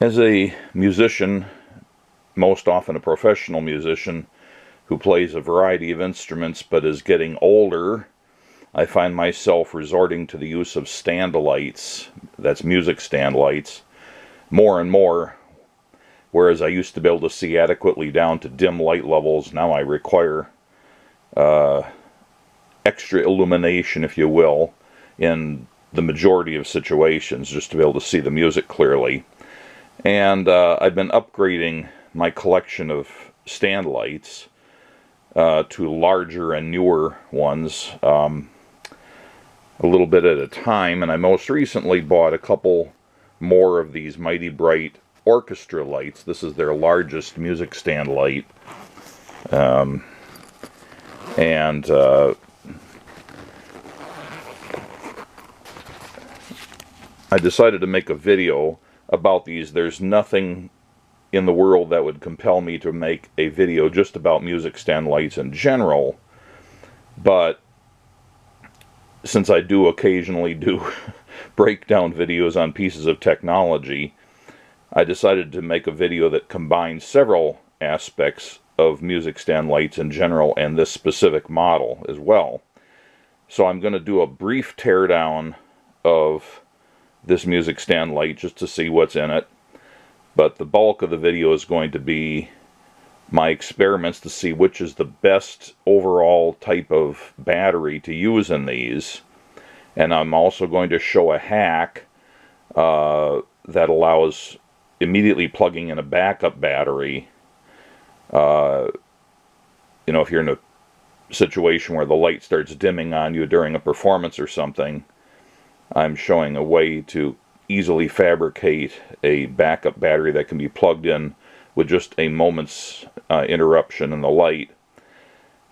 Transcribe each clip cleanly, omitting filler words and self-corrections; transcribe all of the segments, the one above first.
As a musician, most often a professional musician who plays a variety of instruments but is getting older, I find myself resorting to the use of stand lights, that's music stand lights, more and more. Whereas I used to be able to see adequately down to dim light levels, now I require extra illumination, if you will, in the majority of situations, just to be able to see the music clearly. And I've been upgrading my collection of stand lights to larger and newer ones, a little bit at a time, and I most recently bought a couple more of these Mighty Bright Orchestra lights. This is their largest music stand light, I decided to make a video about these. There's nothing in the world that would compel me to make a video just about music stand lights in general, but since I do occasionally do breakdown videos on pieces of technology, I decided to make a video that combines several aspects of music stand lights in general and this specific model as well. So I'm going to do a brief teardown of this music stand light just to see what's in it, but the bulk of the video is going to be my experiments to see which is the best overall type of battery to use in these. And I'm also going to show a hack that allows immediately plugging in a backup battery. You know, if you're in a situation where the light starts dimming on you during a performance or something, I'm showing a way to easily fabricate a backup battery that can be plugged in with just a moment's interruption in the light.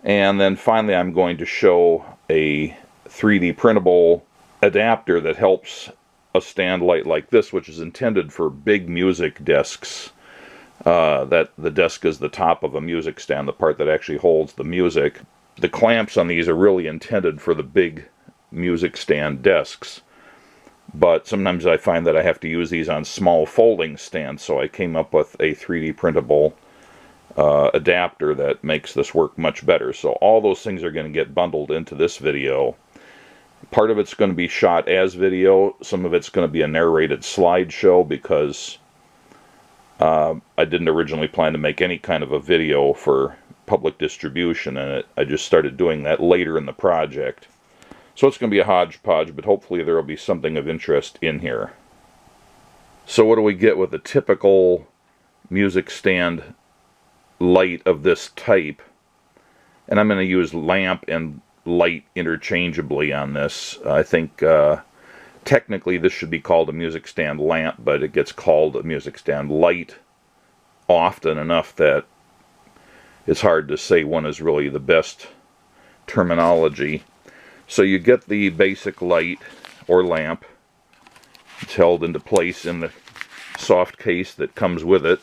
And then finally I'm going to show a 3D printable adapter that helps a stand light like this, which is intended for big music desks. That the desk is the top of a music stand, the part that actually holds the music. The clamps on these are really intended for the big music stand desks, but sometimes I find that I have to use these on small folding stands, so I came up with a 3D printable adapter that makes this work much better. So all those things are going to get bundled into this video. Part of it's going to be shot as video, some of it's going to be a narrated slideshow, because I didn't originally plan to make any kind of a video for public distribution, and I just started doing that later in the project. So it's going to be a hodgepodge, but hopefully there will be something of interest in here. So what do we get with a typical music stand light of this type? And I'm going to use lamp and light interchangeably on this. I think technically this should be called a music stand lamp, but it gets called a music stand light often enough that it's hard to say one is really the best terminology. So you get the basic light or lamp. It's held into place in the soft case that comes with it.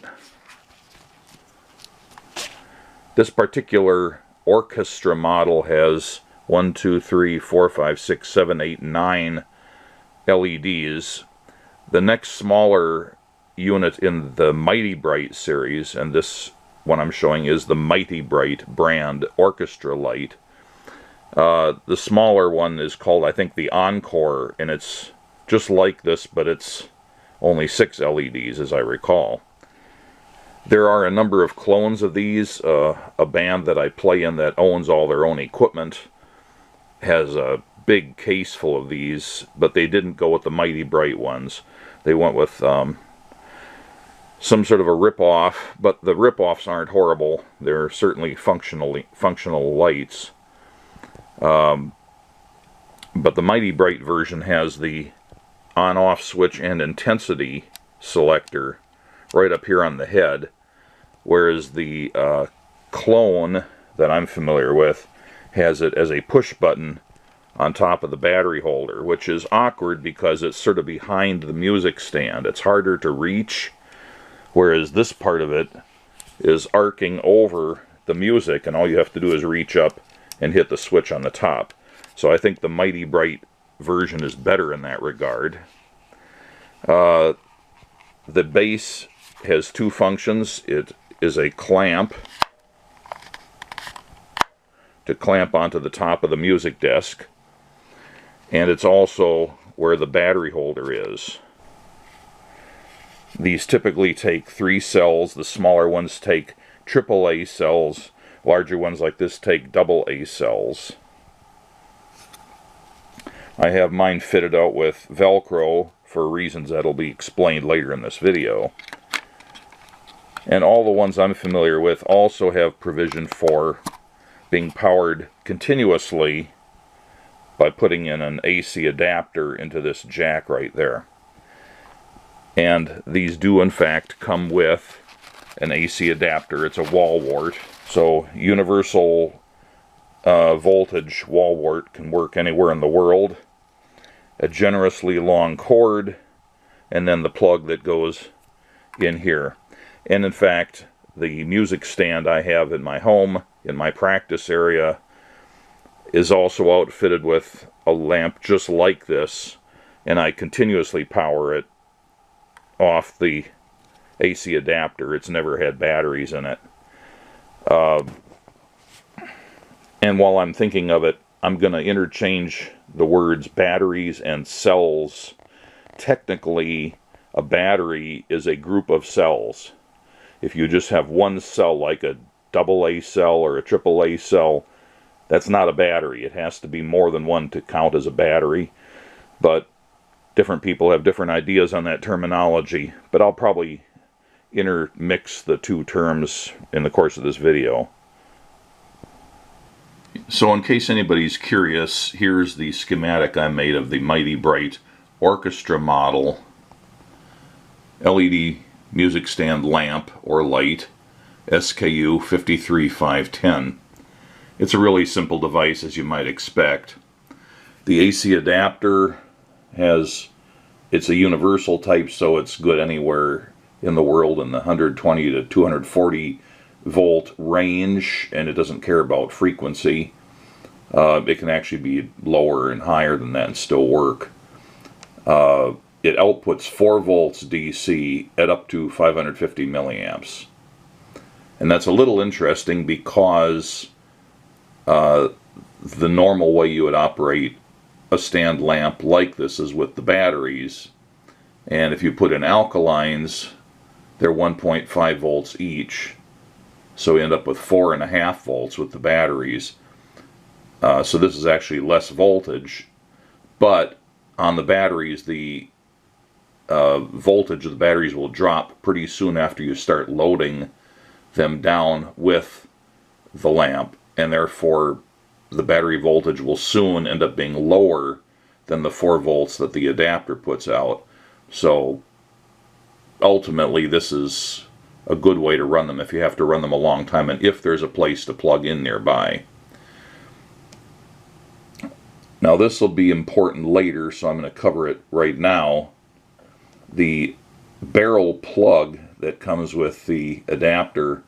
This particular Orchestra model has 1, 2, 3, 4, 5, 6, 7, 8, 9 LEDs. The next smaller unit in the Mighty Bright series, and this one I'm showing is the Mighty Bright brand Orchestra light. The smaller one is called, I think, the Encore, and it's just like this, but it's only 6 LEDs as I recall. There are a number of clones of these. A band that I play in that owns all their own equipment has a big case full of these, but they didn't go with the Mighty Bright ones. They went with some sort of a rip-off, but the rip-offs aren't horrible. They're certainly functional lights. But the Mighty Bright version has the on-off switch and intensity selector right up here on the head, whereas the clone that I'm familiar with has it as a push button on top of the battery holder, which is awkward because it's sort of behind the music stand. It's harder to reach, whereas this part of it is arcing over the music, and all you have to do is reach up and hit the switch on the top. So I think the Mighty Bright version is better in that regard. The base has two functions. It is a clamp to clamp onto the top of the music desk, and it's also where the battery holder is. These typically take 3 cells. The smaller ones take AAA cells. Larger ones like this take AA cells. I have mine fitted out with Velcro for reasons that'll be explained later in this video. And all the ones I'm familiar with also have provision for being powered continuously by putting in an AC adapter into this jack right there. And these do in fact come with an AC adapter. It's a wall wart. So universal voltage wall wart can work anywhere in the world. A generously long cord, and then the plug that goes in here. And in fact, the music stand I have in my home, in my practice area, is also outfitted with a lamp just like this, and I continuously power it off the AC adapter. It's never had batteries in it. And while I'm thinking of it, I'm going to interchange the words batteries and cells. Technically, a battery is a group of cells. If you just have one cell, like a AA cell or a AAA cell, that's not a battery. It has to be more than one to count as a battery. But different people have different ideas on that terminology. But I'll probably intermix the two terms in the course of this video. So in case anybody's curious, here's the schematic I made of the Mighty Bright Orchestra model LED music stand lamp or light, SKU 53510. It's a really simple device, as you might expect. The AC adapter it's a universal type, so it's good anywhere in the world in the 120 to 240 volt range, and it doesn't care about frequency. It can actually be lower and higher than that and still work. It outputs 4 volts DC at up to 550 milliamps. And that's a little interesting because the normal way you would operate a stand lamp like this is with the batteries. And if you put in alkalines, they're 1.5 volts each. So you end up with 4.5 volts with the batteries. So this is actually less voltage. But on the batteries, the voltage of the batteries will drop pretty soon after you start loading them down with the lamp. And therefore, the battery voltage will soon end up being lower than the 4 volts that the adapter puts out. So ultimately, this is a good way to run them if you have to run them a long time and if there's a place to plug in nearby. Now this will be important later, so I'm going to cover it right now. The barrel plug that comes with the adapter,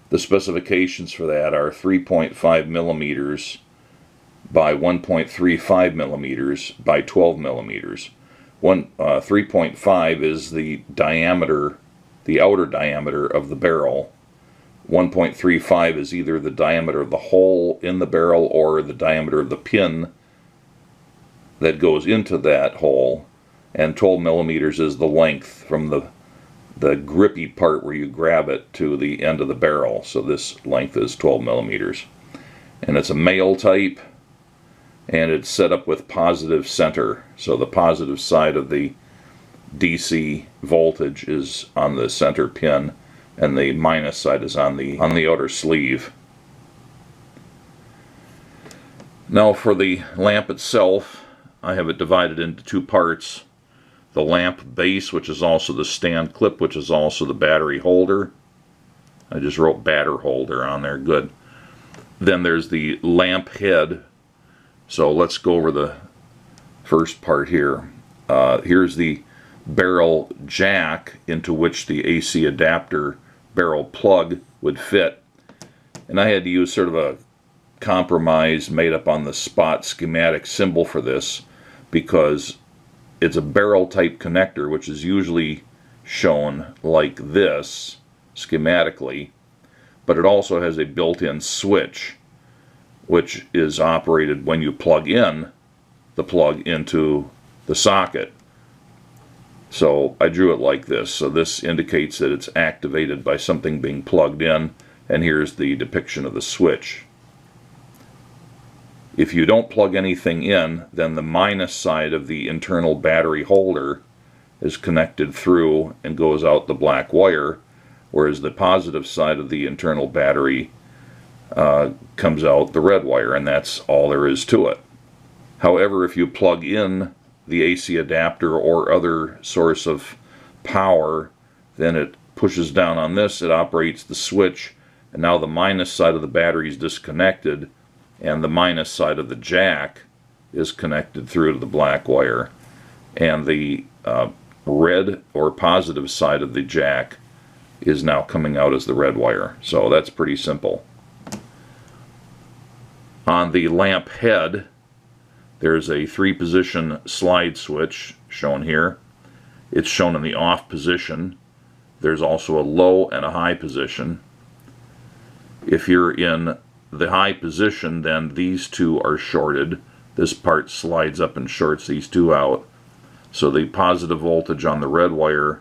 the specifications for that are 3.5 millimeters by 1.35 millimeters by 12 millimeters. 3.5 is the diameter, the outer diameter of the barrel. 1.35 is either the diameter of the hole in the barrel or the diameter of the pin that goes into that hole. And 12 millimeters is the length from the grippy part where you grab it to the end of the barrel. So this length is 12 millimeters. And it's a male type, and it's set up with positive center. So the positive side of the DC voltage is on the center pin, and the minus side is on the outer sleeve. Now for the lamp itself, I have it divided into 2 parts. The lamp base, which is also the stand clip, which is also the battery holder. I just wrote batter holder on there, good. Then there's the lamp head. So let's go over the first part here. Here's the barrel jack into which the AC adapter barrel plug would fit. And I had to use sort of a compromise made up on the spot schematic symbol for this because it's a barrel type connector, which is usually shown like this schematically, but it also has a built-in switch which is operated when you plug in the plug into the socket. So I drew it like this. So this indicates that it's activated by something being plugged in, and here's the depiction of the switch. If you don't plug anything in, then the minus side of the internal battery holder is connected through and goes out the black wire, whereas the positive side of the internal battery comes out the red wire, and that's all there is to it. However, if you plug in the AC adapter or other source of power, then it pushes down on this, it operates the switch, and now the minus side of the battery is disconnected, and the minus side of the jack is connected through to the black wire, and the red or positive side of the jack is now coming out as the red wire. So that's pretty simple. On the lamp head, there's a 3-position slide switch shown here. It's shown in the off position. There's also a low and a high position. If you're in the high position, then these two are shorted. This part slides up and shorts these two out. So the positive voltage on the red wire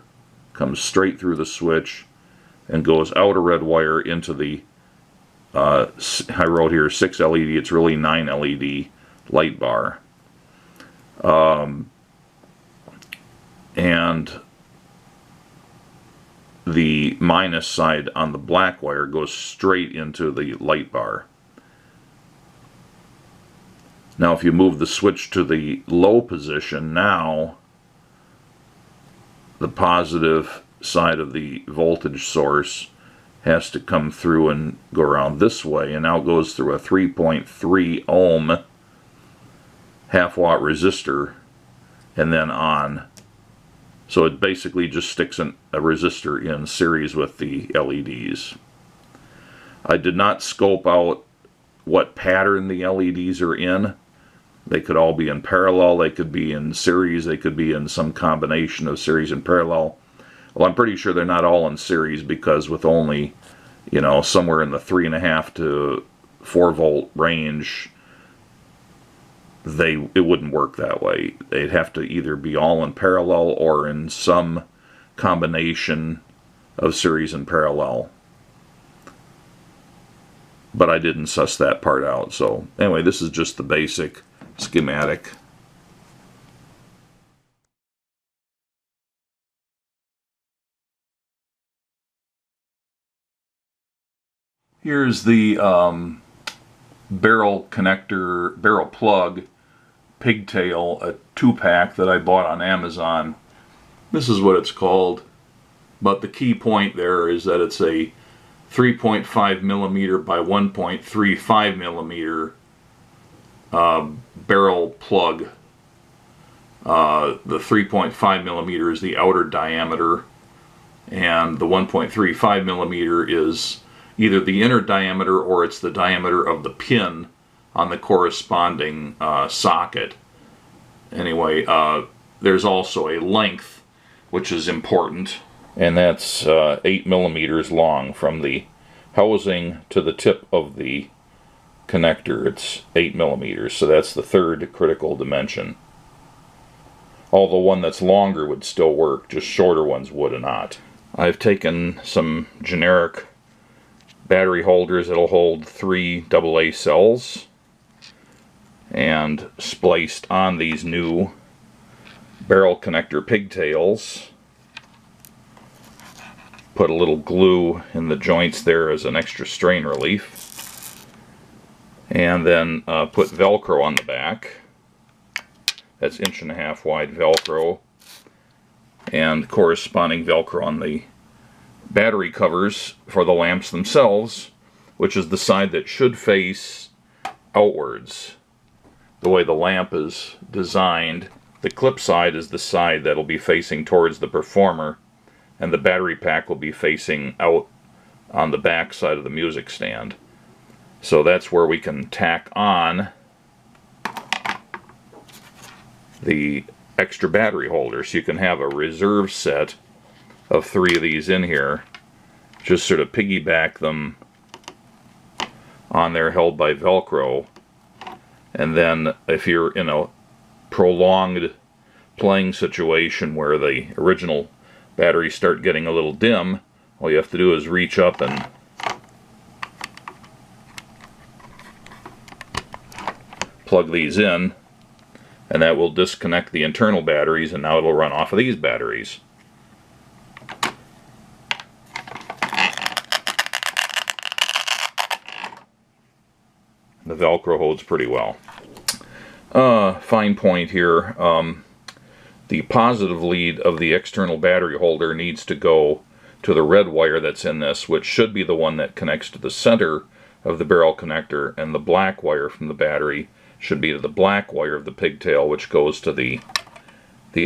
comes straight through the switch and goes out a red wire into the, I wrote here 6 LED, it's really 9 LED light bar. And the minus side on the black wire goes straight into the light bar. Now if you move the switch to the low position, now the positive side of the voltage source has to come through and go around this way, and now goes through a 3.3 ohm half-watt resistor and then on. So it basically just sticks a resistor in series with the LEDs. I did not scope out what pattern the LEDs are in. They could all be in parallel, they could be in series, they could be in some combination of series and parallel. Well, I'm pretty sure they're not all in series, because with only, you know, somewhere in the 3.5 to 4 volt range, it wouldn't work that way. They'd have to either be all in parallel or in some combination of series and parallel. But I didn't suss that part out. So anyway, this is just the basic schematic. Here's the barrel connector, barrel plug pigtail, a 2-pack that I bought on Amazon. This is what it's called, but the key point there is that it's a 3.5 millimeter by 1.35 millimeter barrel plug. The 3.5 millimeter is the outer diameter, and the 1.35 millimeter is either the inner diameter or it's the diameter of the pin on the corresponding socket. Anyway, there's also a length which is important, and that's 8 millimeters long from the housing to the tip of the connector. It's 8 millimeters, so that's the third critical dimension. Although one that's longer would still work, just shorter ones would not. I've taken some generic battery holders that'll hold 3 AA cells and spliced on these new barrel connector pigtails. Put a little glue in the joints there as an extra strain relief, and then put Velcro on the back. That's 1.5 inch wide Velcro, and corresponding Velcro on the battery covers for the lamps themselves, which is the side that should face outwards. The way the lamp is designed, the clip side is the side that'll be facing towards the performer, and the battery pack will be facing out on the back side of the music stand. So that's where we can tack on the extra battery holder, so you can have a reserve set of 3 of these in here. Just sort of piggyback them on there, held by Velcro. And then if you're in a prolonged playing situation where the original batteries start getting a little dim, all you have to do is reach up and plug these in, and that will disconnect the internal batteries, and now it'll run off of these batteries. The Velcro holds pretty well. Fine point here. The positive lead of the external battery holder needs to go to the red wire that's in this, which should be the one that connects to the center of the barrel connector, and the black wire from the battery should be to the black wire of the pigtail, which goes to the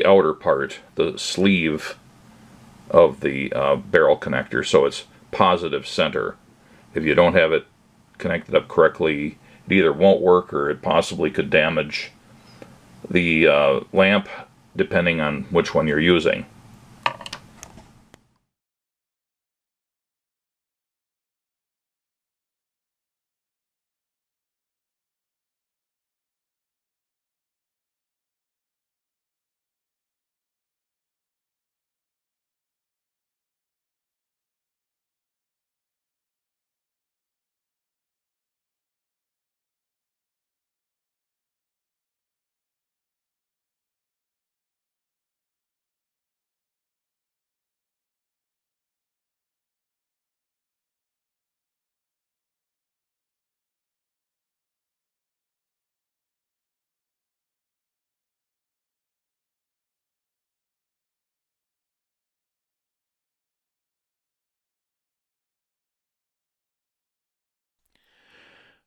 outer part, the sleeve of the barrel connector, so it's positive center. If you don't have it connected up correctly, it either won't work or it possibly could damage the lamp, depending on which one you're using.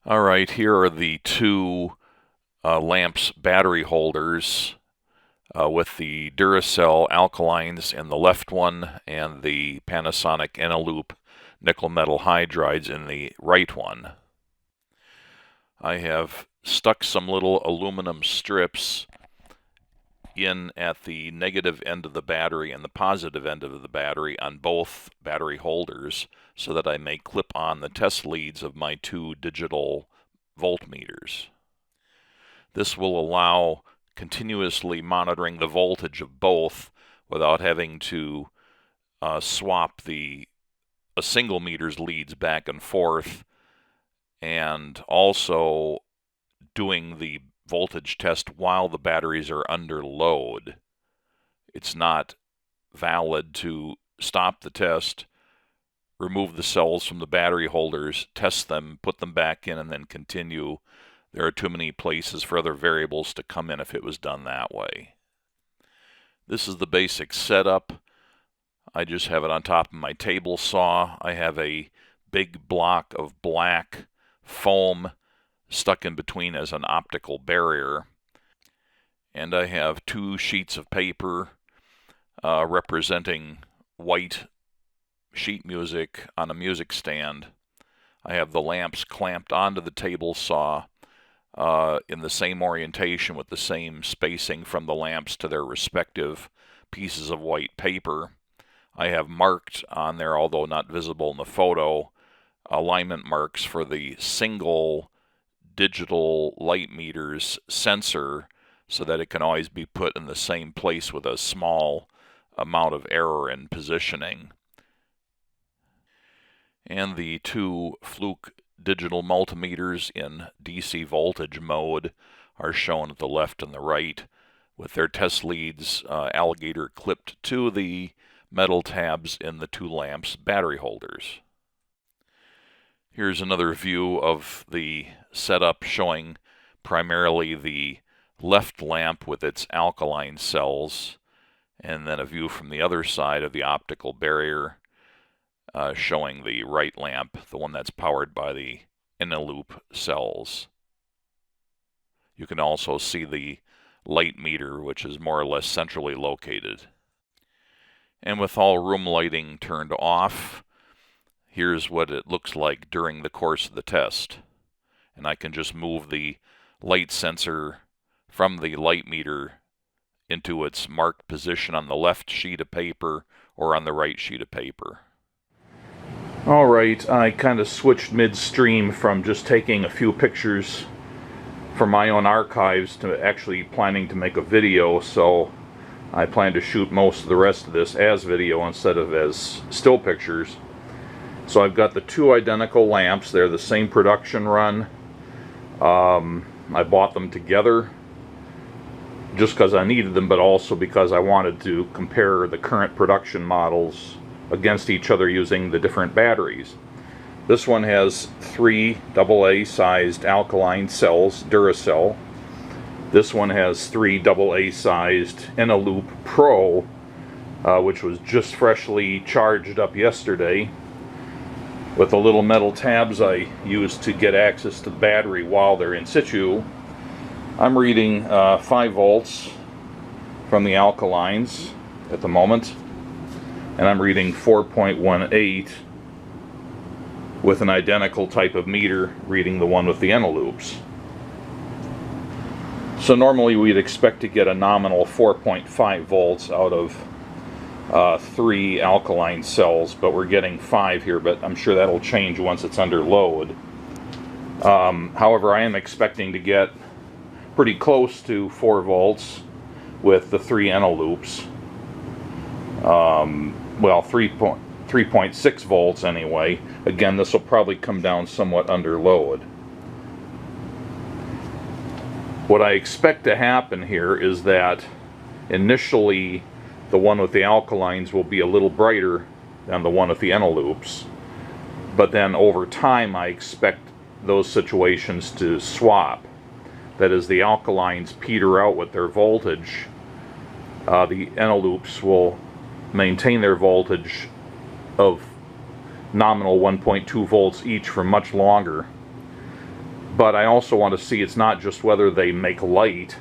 Alright, here are the two lamps battery holders with the Duracell Alkalines in the left one and the Panasonic Eneloop nickel metal hydrides in the right one. I have stuck some little aluminum strips in at the negative end of the battery and the positive end of the battery on both battery holders so that I may clip on the test leads of my two digital voltmeters. This will allow continuously monitoring the voltage of both without having to swap a single meter's leads back and forth, and also doing the voltage test while the batteries are under load. It's not valid to stop the test, remove the cells from the battery holders, test them, put them back in, and then continue. There are too many places for other variables to come in if it was done that way. This is the basic setup. I just have it on top of my table saw. I have a big block of black foam stuck in between as an optical barrier. And I have two sheets of paper representing white sheet music on a music stand. I have the lamps clamped onto the table saw in the same orientation with the same spacing from the lamps to their respective pieces of white paper. I have marked on there, although not visible in the photo, alignment marks for the single digital light meter's sensor so that it can always be put in the same place with a small amount of error in positioning. And the two Fluke digital multimeters in DC voltage mode are shown at the left and the right, with their test leads alligator clipped to the metal tabs in the two lamps battery holders. Here's another view of the setup showing primarily the left lamp with its alkaline cells, and then a view from the other side of the optical barrier showing the right lamp, the one that's powered by the Eneloop cells. You can also see the light meter, which is more or less centrally located. And with all room lighting turned off, here's what it looks like during the course of the test. And I can just move the light sensor from the light meter into its marked position on the left sheet of paper or on the right sheet of paper. Alright, I kind of switched midstream from just taking a few pictures from my own archives to actually planning to make a video, so I plan to shoot most of the rest of this as video instead of as still pictures. So I've got the two identical lamps. They're the same production run. I bought them together just because I needed them, but also because I wanted to compare the current production models against each other using the different batteries. This one has 3 AA sized alkaline cells, Duracell. This one has 3 AA sized Eneloop Pro, which was just freshly charged up yesterday with the little metal tabs I used to get access to the battery while they're in situ. I'm reading 5 volts from the alkalines at the moment, and I'm reading 4.18 with an identical type of meter reading the one with the Eneloops. So normally we'd expect to get a nominal 4.5 volts out of 3 alkaline cells, but we're getting 5 here, but I'm sure that'll change once it's under load. However, I am expecting to get pretty close to 4 volts with the 3 Eneloops. Well, 3.6 volts anyway. Again, this will probably come down somewhat under load. What I expect to happen here is that initially the one with the alkalines will be a little brighter than the one with the Eneloops, but then over time I expect those situations to swap. That is, the alkalines peter out with their voltage. The Eneloops will maintain their voltage of nominal 1.2 volts each for much longer. But I also want to see it's not just whether they make light,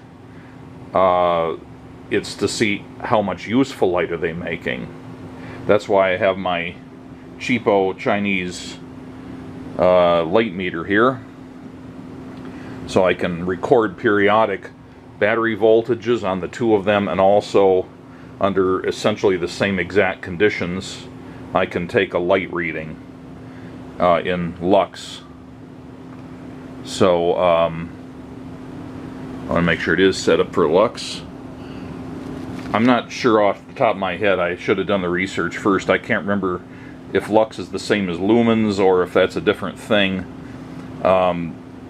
it's to see how much useful light are they making. That's why I have my cheapo Chinese light meter here, so I can record periodic battery voltages on the two of them, and also under essentially the same exact conditions I can take a light reading in lux. So I want to make sure it is set up for lux. I'm not sure off the top of my head. I should have done the research first. I can't remember if lux is the same as lumens or if that's a different thing.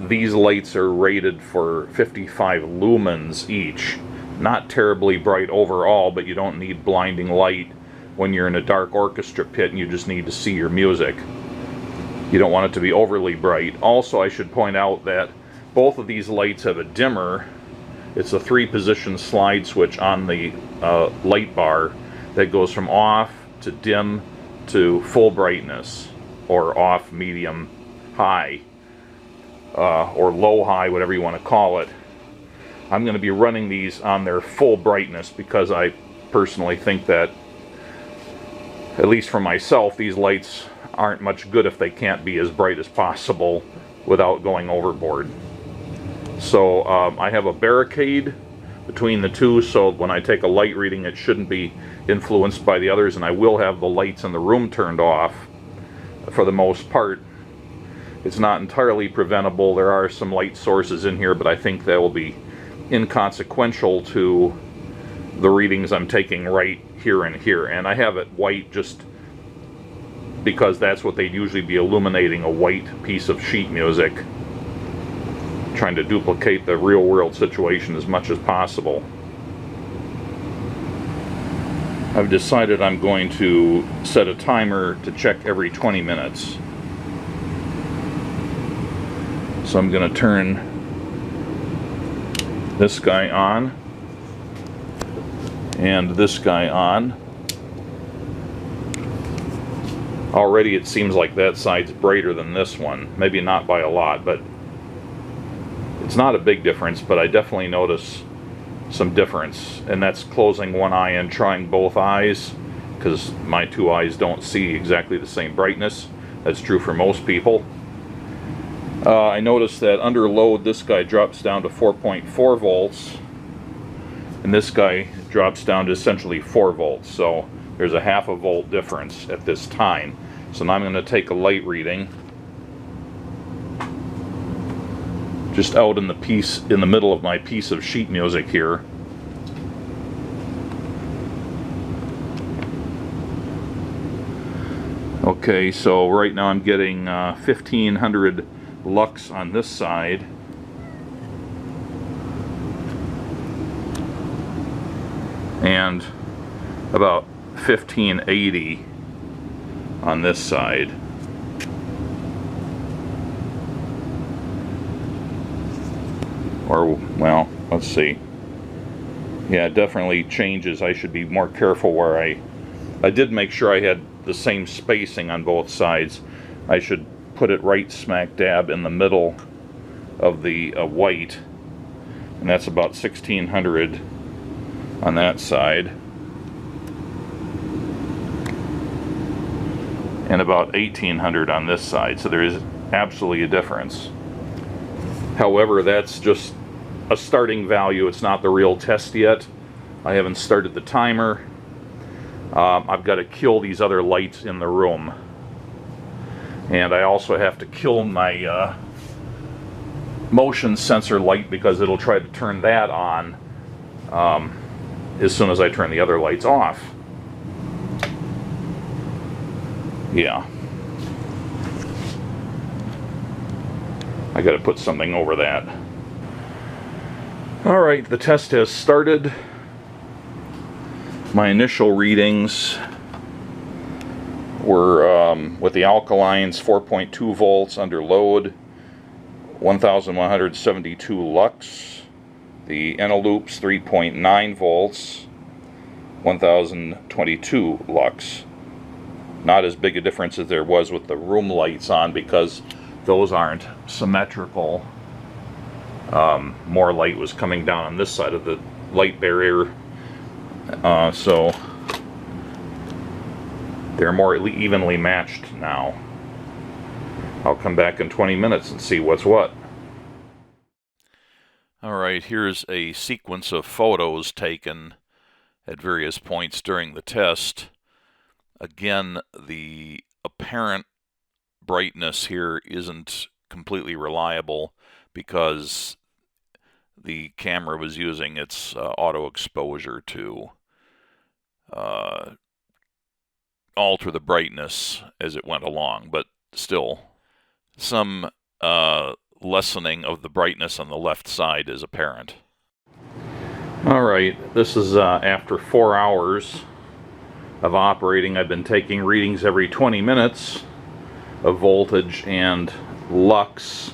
These lights are rated for 55 lumens each. Not terribly bright overall, but you don't need blinding light when you're in a dark orchestra pit and you just need to see your music. You don't want it to be overly bright. Also, I should point out that both of these lights have a dimmer. It's a 3-position slide switch on the light bar that goes from off to dim to full brightness, or off, medium, high, or low high, whatever you want to call it. I'm going to be running these on their full brightness because I personally think that, at least for myself, these lights aren't much good if they can't be as bright as possible without going overboard. So I have a barricade between the two, so when I take a light reading it shouldn't be influenced by the others, and I will have the lights in the room turned off for the most part. It's not entirely preventable. There are some light sources in here, but I think that will be inconsequential to the readings I'm taking right here and here. And I have it white just because that's what they'd usually be illuminating, a white piece of sheet music, trying to duplicate the real world situation as much as possible. I've decided I'm going to set a timer to check every 20 minutes. So I'm going to turn this guy on and this guy on. Already it seems like that side's brighter than this one. Maybe not by a lot, but it's not a big difference, but I definitely notice some difference. And that's closing one eye and trying both eyes, because my two eyes don't see exactly the same brightness. That's true for most people. I noticed that under load this guy drops down to 4.4 volts and this guy drops down to essentially 4 volts. So There's a 1/2 volt difference at this time. So now I'm going to take a light reading just out in the middle of my piece of sheet music here. Okay, so right now I'm getting 1500 lux on this side. And about 1580 on this side. Or, well, let's see. Yeah, it definitely changes. I should be more careful where I did make sure I had the same spacing on both sides. I should put it right smack dab in the middle of the white, and that's about 1600 on that side, and about 1800 on this side. So there is absolutely a difference. However, that's just a starting value. It's not the real test yet. I haven't started the timer. I've got to kill these other lights in the room, and I also have to kill my motion sensor light, because it'll try to turn that on as soon as I turn the other lights off. Yeah, I got to put something over that. Alright, the test has started. My initial readings were with the Alkalines 4.2 volts under load, 1172 lux. The Eneloops 3.9 volts, 1022 lux. Not as big a difference as there was with the room lights on, because those aren't symmetrical. More light was coming down on this side of the light barrier. So they're more evenly matched now. I'll come back in 20 minutes and see what's what. Alright, here's a sequence of photos taken at various points during the test. Again, the apparent brightness here isn't completely reliable, because the camera was using its auto exposure to alter the brightness as it went along, but still some lessening of the brightness on the left side is apparent. Alright, this is after 4 hours of operating. I've been taking readings every 20 minutes of voltage and lux.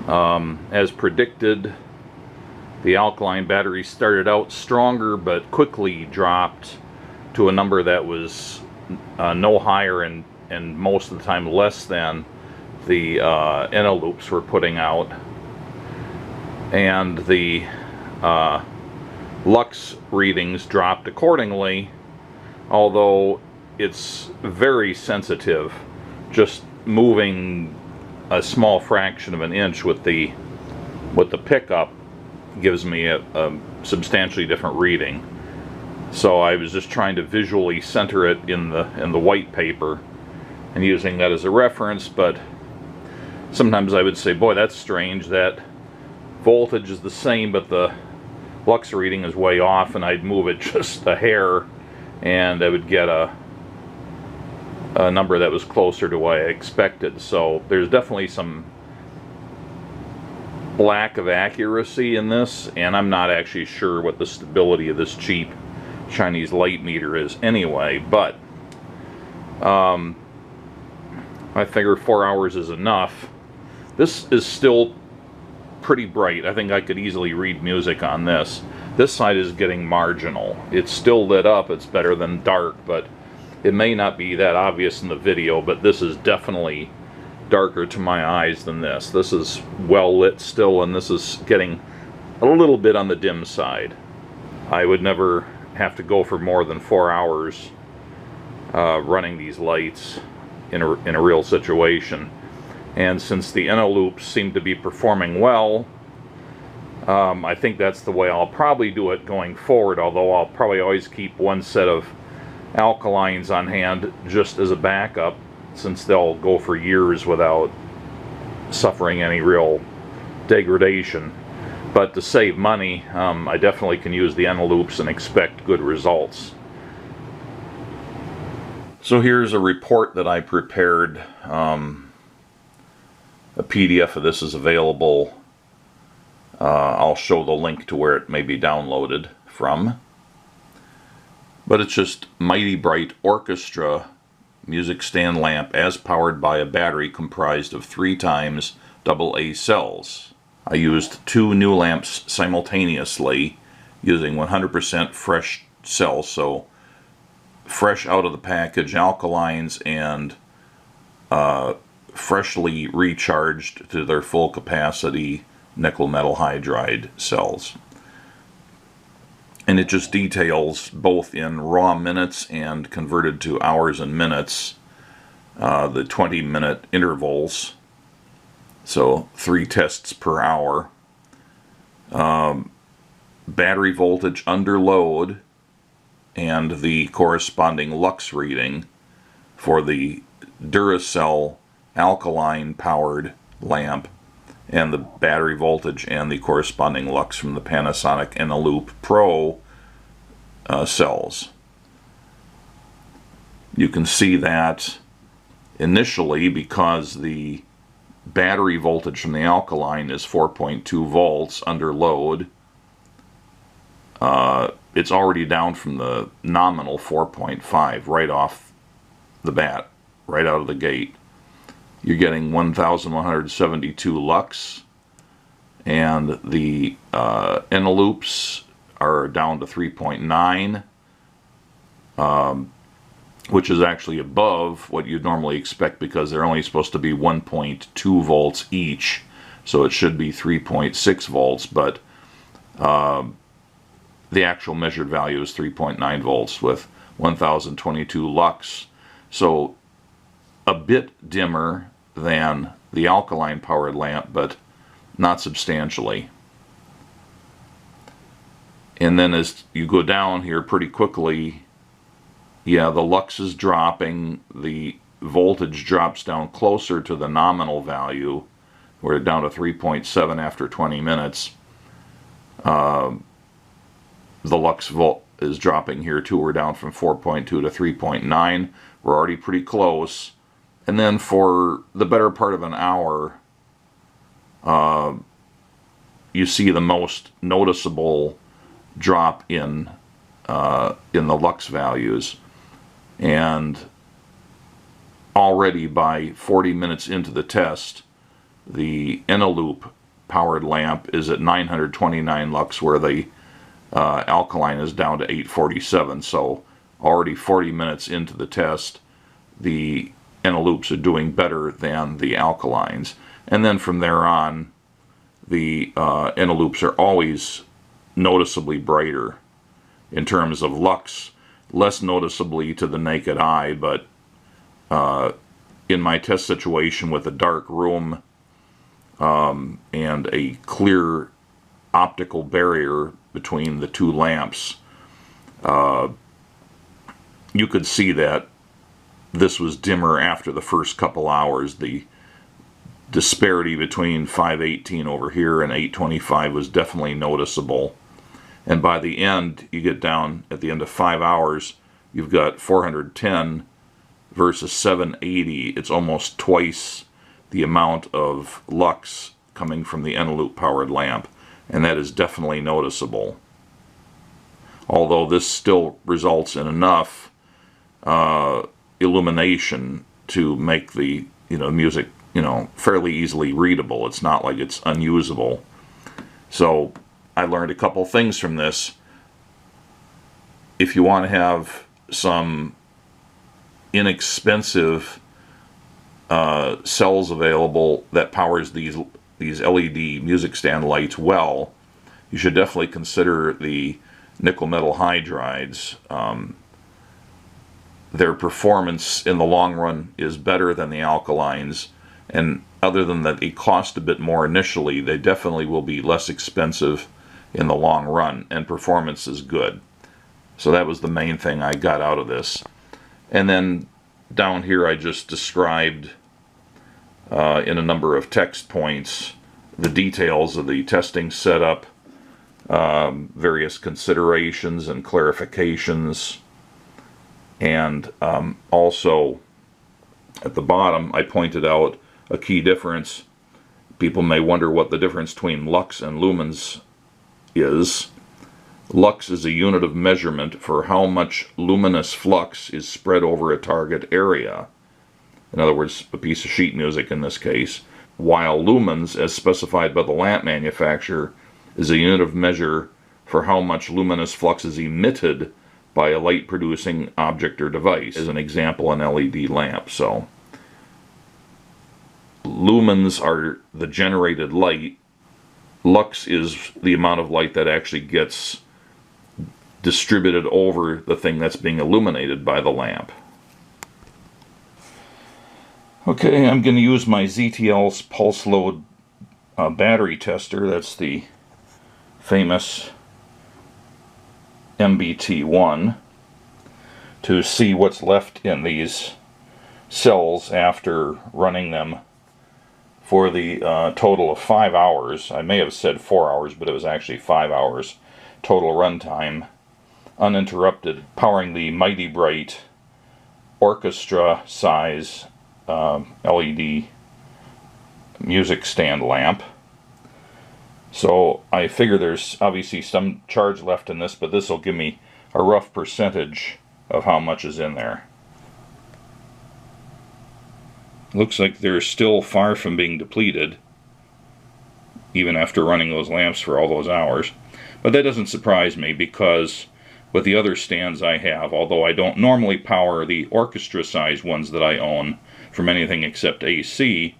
As predicted, the alkaline battery started out stronger but quickly dropped to a number that was no higher and most of the time less than the Eneloops were putting out. And the lux readings dropped accordingly, although it's very sensitive. Just moving a small fraction of an inch with the pickup gives me a substantially different reading. So I was just trying to visually center it in the white paper and using that as a reference, but sometimes I would say, boy, that's strange, that voltage is the same but the lux reading is way off, and I'd move it just a hair and I would get a number that was closer to what I expected. So there's definitely some lack of accuracy in this, and I'm not actually sure what the stability of this cheap Chinese light meter is anyway, but I figure 4 hours is enough. This is still pretty bright. I think I could easily read music on this. This side is getting marginal. It's still lit up. It's better than dark, but it may not be that obvious in the video, but this is definitely darker to my eyes than this. This is well lit still, and this is getting a little bit on the dim side. I would never have to go for more than 4 hours running these lights in a real situation. And since the Eneloops seem to be performing well, I think that's the way I'll probably do it going forward, although I'll probably always keep one set of alkalines on hand just as a backup, since they'll go for years without suffering any real degradation. But to save money, I definitely can use the Eneloops and expect good results. So here's a report that I prepared. A PDF of this is available. I'll show the link to where it may be downloaded from. But it's just Mighty Bright Orchestra music stand lamp as powered by a battery comprised of 3 times AA cells. I used 2 new lamps simultaneously using 100% fresh cells, so fresh out of the package alkalines and freshly recharged to their full capacity nickel metal hydride cells. And it just details both in raw minutes and converted to hours and minutes the 20-minute intervals. So 3 tests per hour. Battery voltage under load and the corresponding lux reading for the Duracell alkaline powered lamp, and the battery voltage and the corresponding lux from the Panasonic Eneloop Pro cells. You can see that initially, because the battery voltage from the alkaline is 4.2 volts under load, it's already down from the nominal 4.5 right off the bat, right out of the gate. You're getting 1,172 lux, and the Eneloops are down to 3.9, which is actually above what you'd normally expect, because they're only supposed to be 1.2 volts each, so it should be 3.6 volts, but the actual measured value is 3.9 volts with 1,022 lux. So a bit dimmer than the alkaline powered lamp, but not substantially. And then as you go down here pretty quickly, yeah, the lux is dropping, the voltage drops down closer to the nominal value. We're down to 3.7 after 20 minutes. The lux volt is dropping here too. We're down from 4.2 to 3.9. We're already pretty close. And then for the better part of an hour, you see the most noticeable drop in the lux values. And already by 40 minutes into the test, the Eneloop powered lamp is at 929 lux, where the alkaline is down to 847. So already 40 minutes into the test, the Eneloops are doing better than the alkalines. And then from there on, the Eneloops are always noticeably brighter in terms of lux, less noticeably to the naked eye, but in my test situation with a dark room and a clear optical barrier between the 2 lamps, you could see that this was dimmer after the first couple hours. The disparity between 518 over here and 825 was definitely noticeable. And by the end, you get down at the end of 5 hours, you've got 410 versus 780. It's almost twice the amount of lux coming from the Eneloop powered lamp, and that is definitely noticeable. Although this still results in enough illumination to make the music fairly easily readable. It's not like it's unusable. So I learned a couple things from this. If you want to have some inexpensive cells available that powers these LED music stand lights well, you should definitely consider the nickel metal hydrides. Their performance in the long run is better than the alkalines, and other than that they cost a bit more initially, they definitely will be less expensive in the long run, and performance is good. So that was the main thing I got out of this. And then down here I just described in a number of text points the details of the testing setup, various considerations and clarifications, and also at the bottom I pointed out a key difference. People may wonder what the difference between lux and lumens is. Lux is a unit of measurement for how much luminous flux is spread over a target area. In other words, a piece of sheet music in this case. While lumens, as specified by the lamp manufacturer, is a unit of measure for how much luminous flux is emitted by a light-producing object or device. As an example, an LED lamp. So, lumens are the generated light. Lux is the amount of light that actually gets distributed over the thing that's being illuminated by the lamp. Okay, I'm going to use my ZTL's pulse load battery tester. That's the famous MBT1, to see what's left in these cells after running them for the total of 5 hours. I may have said 4 hours, but it was actually 5 hours total runtime, uninterrupted, powering the mighty bright Orchestra size LED music stand lamp. So I figure there's obviously some charge left in this, but this will give me a rough percentage of how much is in there. Looks like they're still far from being depleted, even after running those lamps for all those hours. But that doesn't surprise me, because with the other stands I have, although I don't normally power the Orchestra size ones that I own from anything except AC,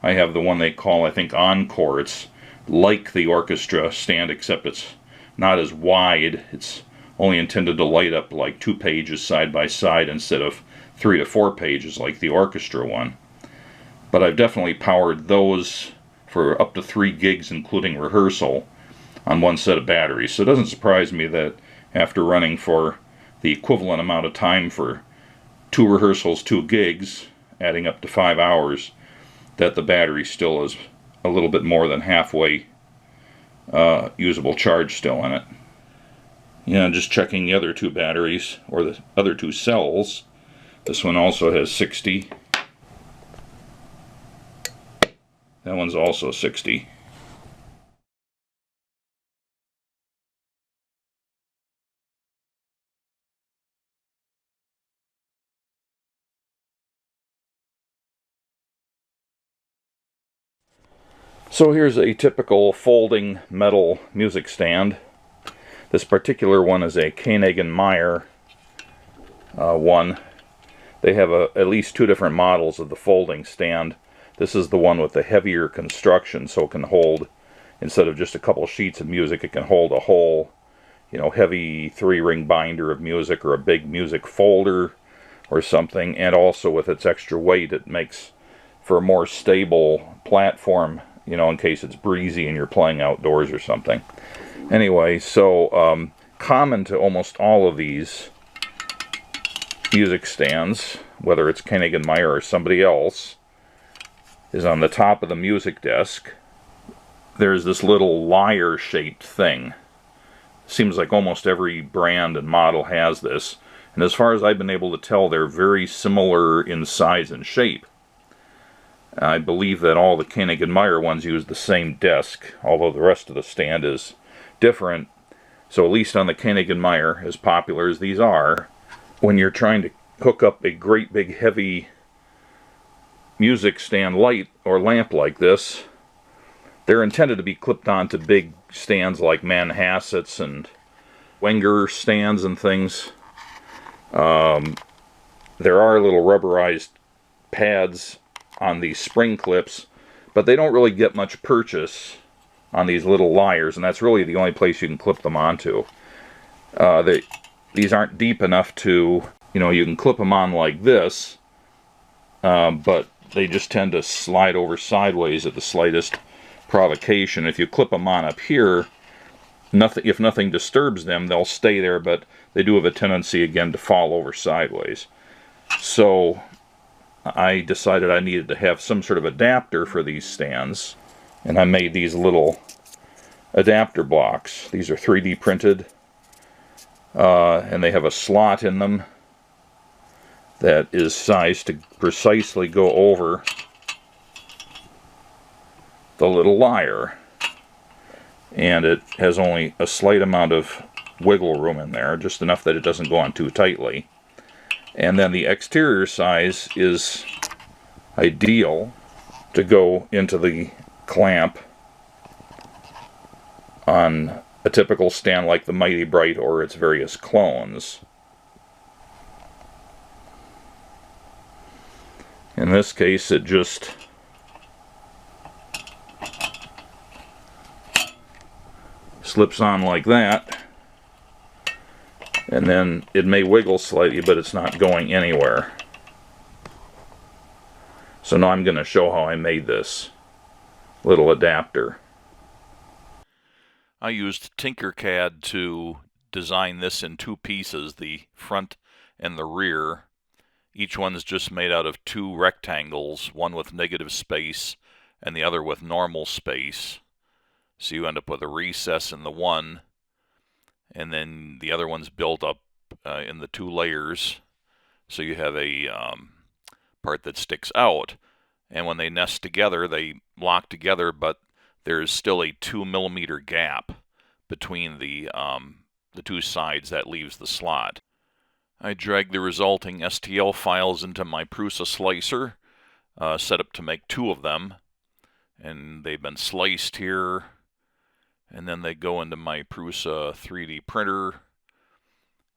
I have the one they call, I think, Encore. It's like the Orchestra stand, except it's not as wide. It's only intended to light up like 2 pages side by side instead of 3 to 4 pages like the Orchestra one. But I've definitely powered those for up to 3 gigs including rehearsal on one set of batteries. So it doesn't surprise me that after running for the equivalent amount of time for 2 rehearsals, 2 gigs, adding up to 5 hours, that the battery still is a little bit more than halfway usable charge still in it. Yeah, just checking the other 2 batteries, or the other 2 cells. This one also has 60. That one's also 60. So here's a typical folding metal music stand. This particular one is a Koenig&Meyer one. They have at least 2 different models of the folding stand. This is the one with the heavier construction, so it can hold, instead of just a couple sheets of music, it can hold a whole, heavy 3-ring binder of music, or a big music folder or something. And also with its extra weight, it makes for a more stable platform, in case it's breezy and you're playing outdoors or something. Anyway, so common to almost all of these music stands, whether it's Koenig&Meyer or somebody else, is on the top of the music desk, there's this little lyre-shaped thing. Seems like almost every brand and model has this, and as far as I've been able to tell, they're very similar in size and shape. I believe that all the Koenig&Meyer ones use the same desk, although the rest of the stand is different. So at least on the Koenig&Meyer, as popular as these are, when you're trying to hook up a great big heavy music stand light or lamp like this, they're intended to be clipped onto big stands like Manhassets and Wenger stands and things. There are little rubberized pads on these spring clips, but they don't really get much purchase on these little lyres, and that's really the only place you can clip them onto. These aren't deep enough to, you can clip them on like this, but they just tend to slide over sideways at the slightest provocation. If you clip them on up here, if nothing disturbs them, they'll stay there, but they do have a tendency again to fall over sideways. So I decided I needed to have some sort of adapter for these stands, and I made these little adapter blocks. These are 3D printed, and they have a slot in them that is sized to precisely go over the little lyre, and it has only a slight amount of wiggle room in there, just enough that it doesn't go on too tightly. And then the exterior size is ideal to go into the clamp on a typical stand like the Mighty Bright or its various clones. In this case, it just slips on like that, and then it may wiggle slightly, but it's not going anywhere. So now I'm going to show how I made this little adapter. I used Tinkercad to design this in two pieces, the front and the rear. Each one's just made out of two rectangles, one with negative space and the other with normal space. So you end up with a recess in the one, and then the other one's built up in the two layers. So you have a part that sticks out, and when they nest together, they lock together, but there's still a 2 millimeter gap between the two sides that leaves the slot. I dragged the resulting STL files into my Prusa slicer, set up to make two of them, and they've been sliced here, and then they go into my Prusa 3D printer,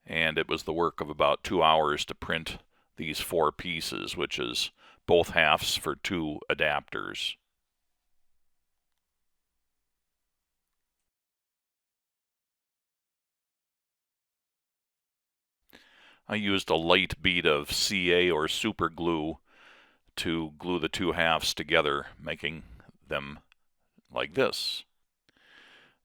and it was the work of about 2 hours to print these 4 pieces, which is both halves for 2 adapters. I used a light bead of CA or super glue to glue the 2 halves together, making them like this.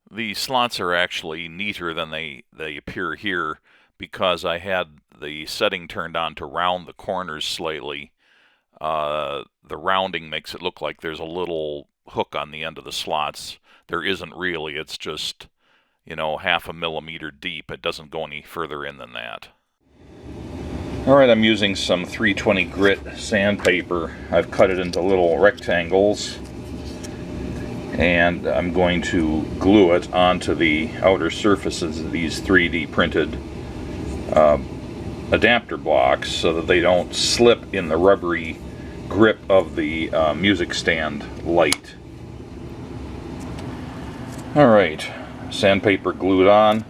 The slots are actually neater than they appear here because I had the setting turned on to round the corners slightly. The rounding makes it look like there's a little hook on the end of the slots. There isn't really. It's just, you know, 0.5 millimeter deep. It doesn't go any further in than that. Alright, I'm using some 320 grit sandpaper. I've cut it into little rectangles, and I'm going to glue it onto the outer surfaces of these 3D printed adapter blocks so that they don't slip in the rubbery grip of the music stand light. Alright, sandpaper glued on.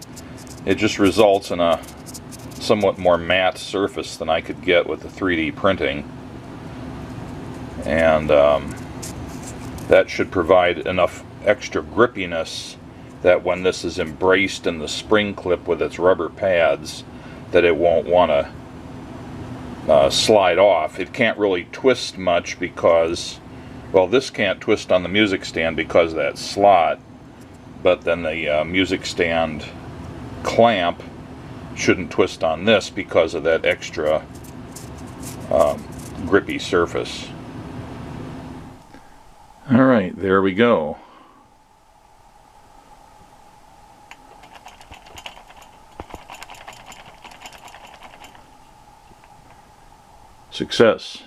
It just results in a somewhat more matte surface than I could get with the 3D printing, and that should provide enough extra grippiness that when this is embraced in the spring clip with its rubber pads, that it won't want to slide off. It can't really twist much because, well, this can't twist on the music stand because of that slot, but then the music stand clamp shouldn't twist on this because of that extra grippy surface. Alright, there we go. Success.